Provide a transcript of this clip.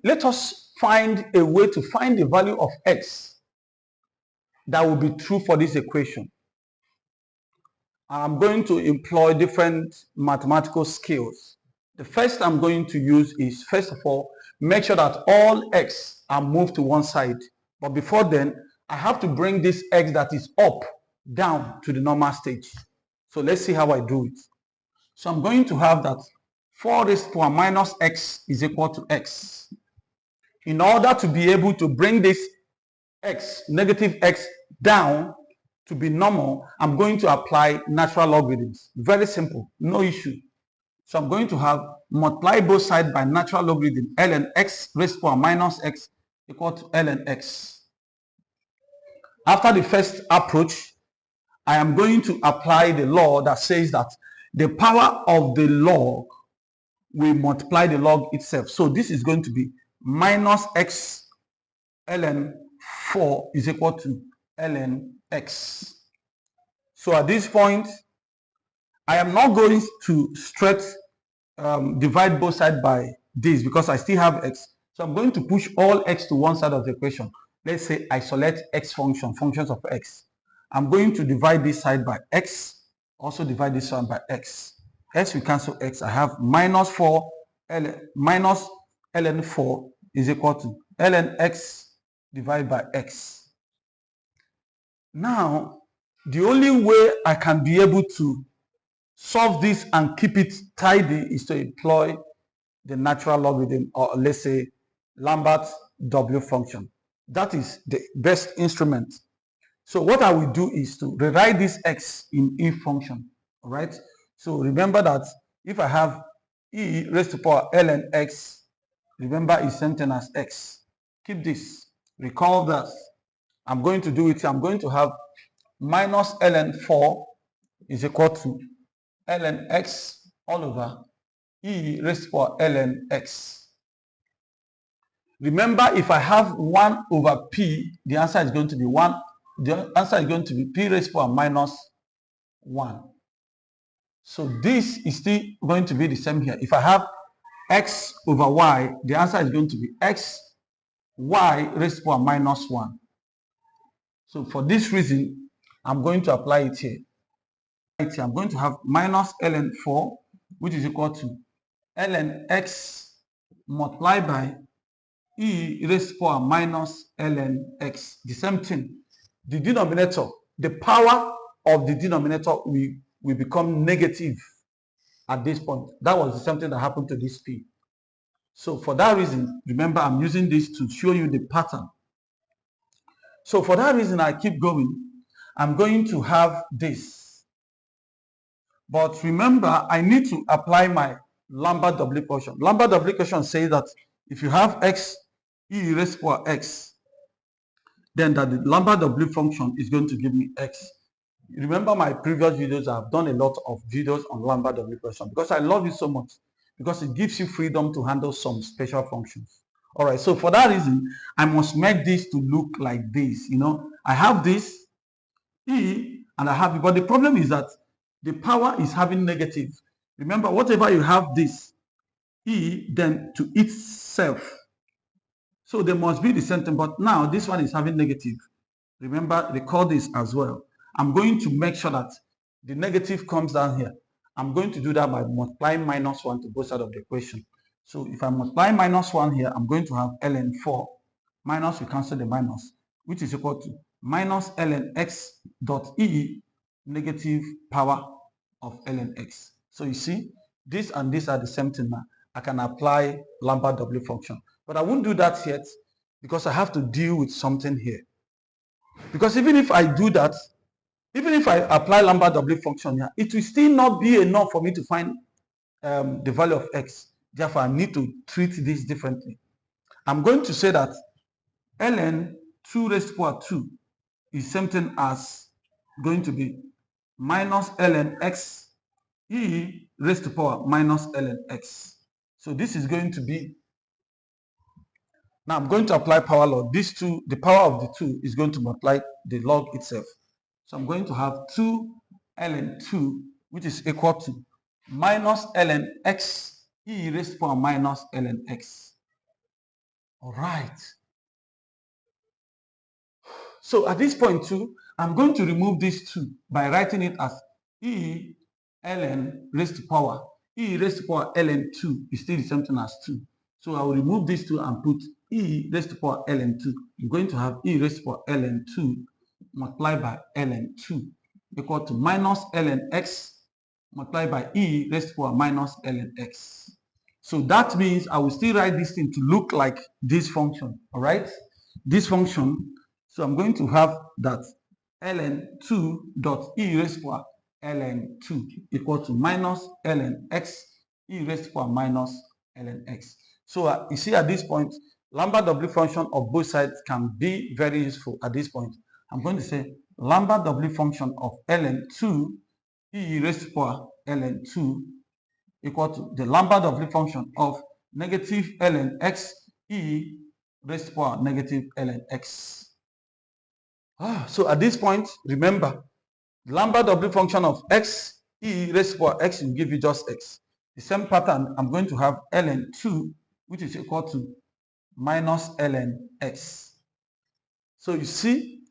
let us find a way to find the value of x that will be true for this equation. I'm going to employ different mathematical skills. The first I'm going to use is, first of all, make sure that all x are moved to one side. But before then, I have to bring this x that is up down to the normal stage. So let's see how I do it. So I'm going to have that 4 raised to the power minus x is equal to x. In order to be able to bring this x, negative x, down to be normal, I'm going to apply natural logarithms. Very simple, no issue. So I'm going to have multiply both sides by natural logarithm ln x raised to the power minus x equal to ln x. After the first approach, I am going to apply the law that says that the power of the log will multiply the log itself. So this is going to be minus x ln 4 is equal to ln x. So at this point, I am not going to straight divide both sides by this because I still have x. So I'm going to push all x to one side of the equation. Let's say isolate x functions of x. I'm going to divide this side by x, also divide this one by x. X will cancel x. I have minus 4 minus ln 4 is equal to ln x divided by x. Now, the only way I can be able to solve this and keep it tidy is to employ the natural logarithm, or let's say Lambert W function. That is the best instrument. So what I will do is to rewrite this x in e function. All right. So remember that if I have e raised to the power ln x, remember it's same thing as x. Keep this. Recall that. I'm going to do it. I'm going to have minus ln 4 is equal to ln x all over e raised to the power ln x. Remember, if I have 1 over p, the answer is going to be 1. The answer is going to be p raised to the power minus 1. So this is still going to be the same here. If I have x over y, the answer is going to be x y raised to the power minus 1. So for this reason, I'm going to apply it here. I'm going to have minus ln 4, which is equal to ln x multiplied by e raised to the power minus ln x. The same thing. The denominator, the power of the denominator will become negative at this point. That was the same thing that happened to this p. So for that reason, remember, I'm using this to show you the pattern. So for that reason, I keep going. I'm going to have this. But remember, I need to apply my Lambert W function. Lambert W function says that if you have x e raised to the power x, then that the Lambert W function is going to give me x. Remember my previous videos, I've done a lot of videos on Lambert W function because I love it so much, because it gives you freedom to handle some special functions. All right, so for that reason, I must make this to look like this. You know, I have this e and I have it, but the problem is that the power is having negative. Remember, whatever you have this e, then to itself, so they must be the same thing, but now this one is having negative. Remember, record this as well. I'm going to make sure that the negative comes down here. I'm going to do that by multiplying minus 1 to both sides of the equation. So if I multiply minus 1 here, I'm going to have ln 4 minus, we cancel the minus, which is equal to minus ln x dot e negative power of ln x. So you see, this and this are the same thing now. I can apply Lambert W function. But I won't do that yet because I have to deal with something here. Because even if I do that, even if I apply Lambert W function here, it will still not be enough for me to find the value of x. Therefore, I need to treat this differently. I'm going to say that ln 2 raised to the power 2 is something as going to be minus ln x e raised to the power minus ln x. So this is going to be, now I'm going to apply power law. These two, the power of the 2 is going to multiply the log itself. So I'm going to have 2 ln 2, which is equal to minus ln x e raised to the power minus ln x. All right. So at this point too, I'm going to remove this 2 by writing it as e ln raised to power. E raised to power ln 2 is still the same thing as 2. So I will remove this 2 and put e raised to power ln 2. I'm going to have e raised to power ln 2 multiplied by ln 2 equal to minus ln x multiplied by e raised to power minus ln x. So that means I will still write this thing to look like this function, all right? This function, so I'm going to have that ln 2 dot e raised to power ln 2 equal to minus ln x e raised to power minus ln x. So you see at this point, Lambert W function of both sides can be very useful at this point. I'm going to say Lambert W function of ln 2 e raised to power ln 2 equal to the Lambert W function of negative ln x e raised to power negative ln x. So at this point, remember, the Lambert W function of x e raised to power x will give you just x. The same pattern, I'm going to have ln 2, which is equal to minus ln x. So you see,